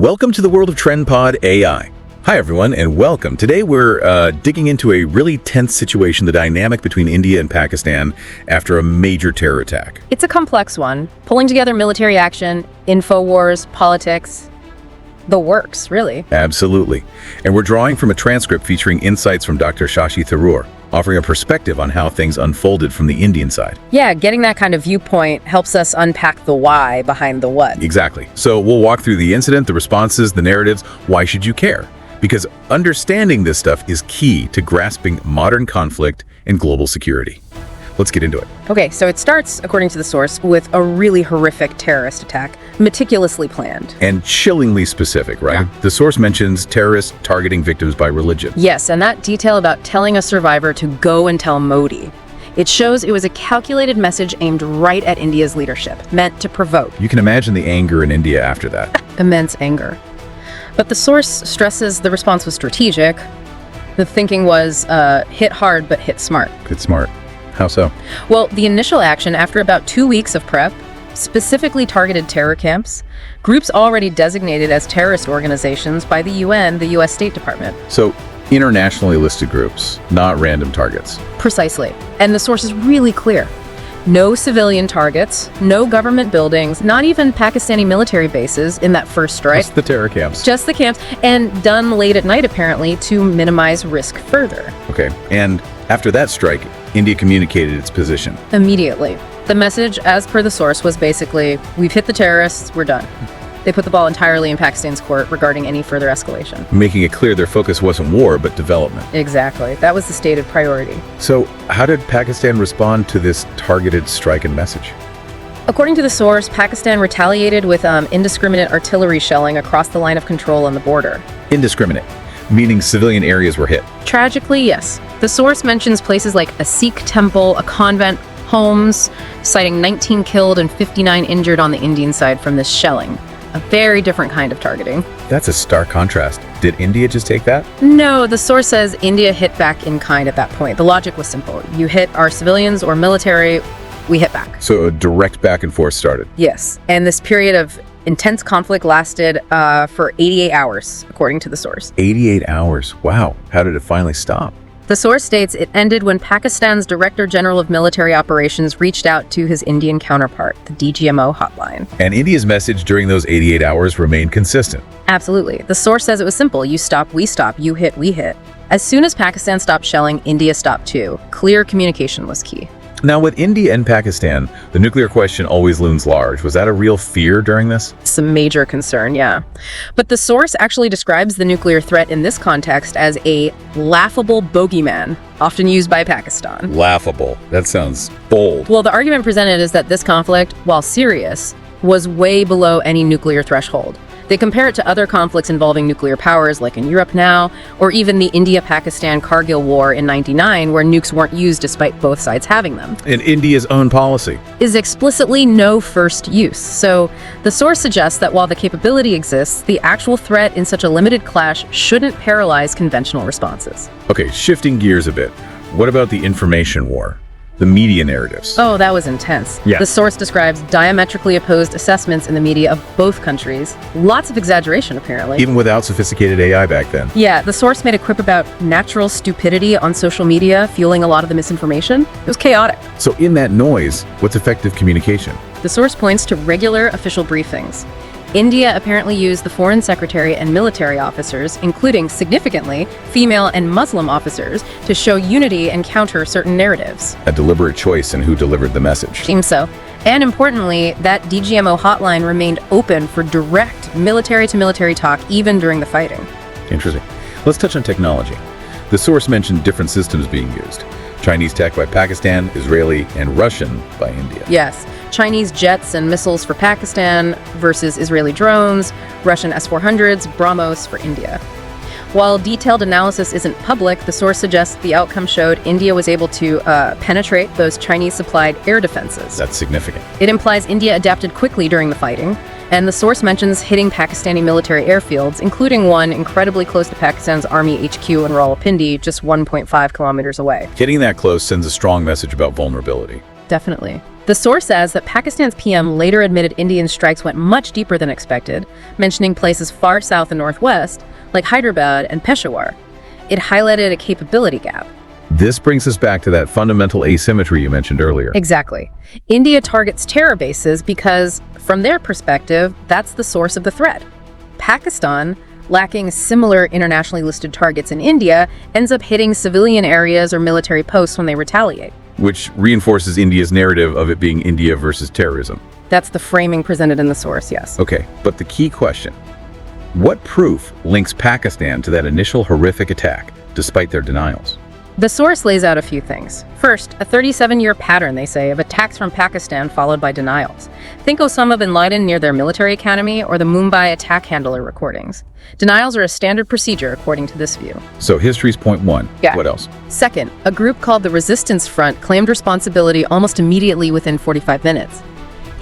Welcome to the world of TrendPod AI. Hi everyone, and welcome. Today we're digging into a really tense situation, the dynamic between India and Pakistan after a major terror attack. It's a complex one, pulling together military action, info wars, politics, the works, really. Absolutely. And we're drawing from a transcript featuring insights from Dr. Shashi Tharoor, offering a perspective on how things unfolded from the Indian side. Yeah, getting that kind of viewpoint helps us unpack the why behind the what. Exactly. So we'll walk through the incident, the responses, the narratives. Why should you care? Because understanding this stuff is key to grasping modern conflict and global security. Let's get into it. Okay, so it starts, according to the source, with a really horrific terrorist attack, meticulously planned. And chillingly specific, right? Yeah. The source mentions terrorists targeting victims by religion. Yes, and that detail about telling a survivor to go and tell Modi. It shows it was a calculated message aimed right at India's leadership, meant to provoke. You can imagine the anger in India after that. Immense anger. But the source stresses the response was strategic. The thinking was hit hard, but hit smart. Good smart. How so? Well, the initial action, after about 2 weeks of prep, specifically targeted terror camps, groups already designated as terrorist organizations by the UN, the US State Department. So, internationally listed groups, not random targets. Precisely. And the source is really clear. No civilian targets, no government buildings, not even Pakistani military bases in that first strike. Just the terror camps. Just the camps, and done late at night, apparently, to minimize risk further. Okay, and after that strike, India communicated its position. Immediately. The message, as per the source, was basically, we've hit the terrorists, we're done. They put the ball entirely in Pakistan's court regarding any further escalation. Making it clear their focus wasn't war, but development. Exactly. That was the stated priority. So, how did Pakistan respond to this targeted strike and message? According to the source, Pakistan retaliated with indiscriminate artillery shelling across the line of control on the border. Indiscriminate, meaning civilian areas were hit. Tragically, yes. The source mentions places like a Sikh temple, a convent, homes, citing 19 killed and 59 injured on the Indian side from this shelling. A very different kind of targeting. That's a stark contrast. Did India just take that? No, the source says India hit back in kind at that point. The logic was simple. You hit our civilians or military, we hit back. So a direct back and forth started. Yes, and this period of intense conflict lasted for 88 hours, according to the source. 88 hours. Wow. How did it finally stop? The source states it ended when Pakistan's Director General of Military Operations reached out to his Indian counterpart, the DGMO hotline. And India's message during those 88 hours remained consistent. Absolutely. The source says it was simple. You stop, we stop. You hit, we hit. As soon as Pakistan stopped shelling, India stopped too. Clear communication was key. Now, with India and Pakistan, the nuclear question always looms large. Was that a real fear during this? It's a major concern, yeah. But the source actually describes the nuclear threat in this context as a laughable bogeyman, often used by Pakistan. Laughable. That sounds bold. Well, the argument presented is that this conflict, while serious, was way below any nuclear threshold. They compare it to other conflicts involving nuclear powers, like in Europe now, or even the India-Pakistan-Kargil War in '99, where nukes weren't used despite both sides having them. In India's own policy. Is explicitly no first use. So the source suggests that while the capability exists, the actual threat in such a limited clash shouldn't paralyze conventional responses. Okay, shifting gears a bit. What about the information war? The media narratives. Oh, that was intense. Yeah. The source describes diametrically opposed assessments in the media of both countries. Lots of exaggeration, apparently. Even without sophisticated AI back then. Yeah, the source made a quip about natural stupidity on social media, fueling a lot of the misinformation. It was chaotic. So in that noise, what's effective communication? The source points to regular official briefings. India apparently used the foreign secretary and military officers, including, significantly, female and Muslim officers, to show unity and counter certain narratives. A deliberate choice in who delivered the message. Seems so. And importantly, that DGMO hotline remained open for direct military-to-military talk even during the fighting. Interesting. Let's touch on technology. The source mentioned different systems being used. Chinese tech by Pakistan, Israeli, and Russian by India. Yes. Chinese jets and missiles for Pakistan versus Israeli drones, Russian S-400s, BrahMos for India. While detailed analysis isn't public, the source suggests the outcome showed India was able to penetrate those Chinese-supplied air defenses. That's significant. It implies India adapted quickly during the fighting, and the source mentions hitting Pakistani military airfields, including one incredibly close to Pakistan's Army HQ in Rawalpindi, just 1.5 kilometers away. Getting that close sends a strong message about vulnerability. Definitely. The source says that Pakistan's PM later admitted Indian strikes went much deeper than expected, mentioning places far south and northwest, like Hyderabad and Peshawar. It highlighted a capability gap. This brings us back to that fundamental asymmetry you mentioned earlier. Exactly. India targets terror bases because, from their perspective, that's the source of the threat. Pakistan, lacking similar internationally listed targets in India, ends up hitting civilian areas or military posts when they retaliate. Which reinforces India's narrative of it being India versus terrorism. That's the framing presented in the source, yes. Okay, but the key question: what proof links Pakistan to that initial horrific attack, despite their denials? The source lays out a few things. First, a 37-year pattern, they say, of attacks from Pakistan followed by denials. Think Osama bin Laden near their military academy or the Mumbai attack handler recordings. Denials are a standard procedure according to this view. So history's point one. Yeah. What else? Second, a group called the Resistance Front claimed responsibility almost immediately within 45 minutes.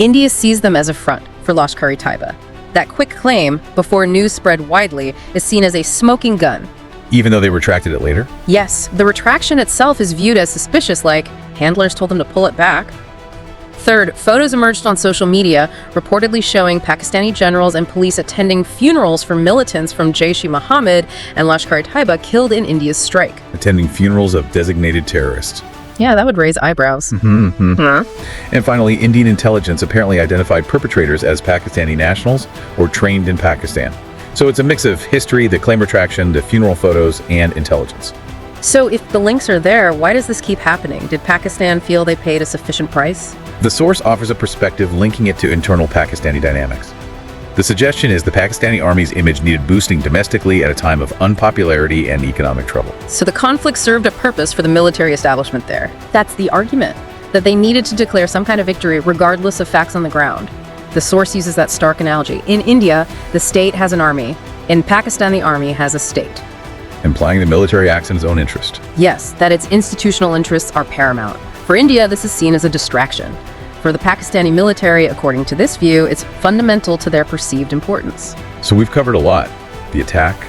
India sees them as a front for Lashkar-e-Taiba. That quick claim, before news spread widely, is seen as a smoking gun. Even though they retracted it later? Yes, the retraction itself is viewed as suspicious, like handlers told them to pull it back. Third, photos emerged on social media reportedly showing Pakistani generals and police attending funerals for militants from Jaish-e-Mohammed and Lashkar-e-Taiba killed in India's strike. Attending funerals of designated terrorists. Yeah, that would raise eyebrows. And finally, Indian intelligence apparently identified perpetrators as Pakistani nationals or trained in Pakistan. So it's a mix of history, the claim retraction, the funeral photos, and intelligence. So if the links are there, why does this keep happening? Did Pakistan feel they paid a sufficient price? The source offers a perspective linking it to internal Pakistani dynamics. The suggestion is the Pakistani army's image needed boosting domestically at a time of unpopularity and economic trouble. So the conflict served a purpose for the military establishment there. That's the argument, that they needed to declare some kind of victory regardless of facts on the ground. The source uses that stark analogy. In India, the state has an army. In Pakistan, the army has a state. Implying the military acts in its own interest. Yes, that its institutional interests are paramount. For India, this is seen as a distraction. For the Pakistani military, according to this view, it's fundamental to their perceived importance. So we've covered a lot. The attack,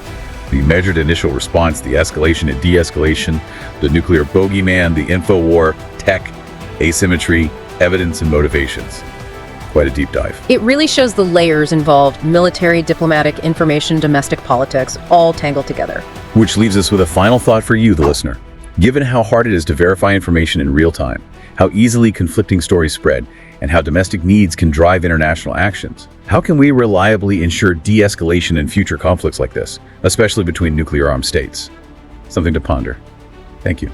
the measured initial response, the escalation and de-escalation, the nuclear bogeyman, the info war, tech, asymmetry, evidence, and motivations. Quite a deep dive. It really shows the layers involved: military, diplomatic, information, domestic politics, all tangled together. Which leaves us with a final thought for you, the listener. Given how hard it is to verify information in real time, how easily conflicting stories spread, and how domestic needs can drive international actions, how can we reliably ensure de-escalation in future conflicts like this, especially between nuclear-armed states? Something to ponder. Thank you.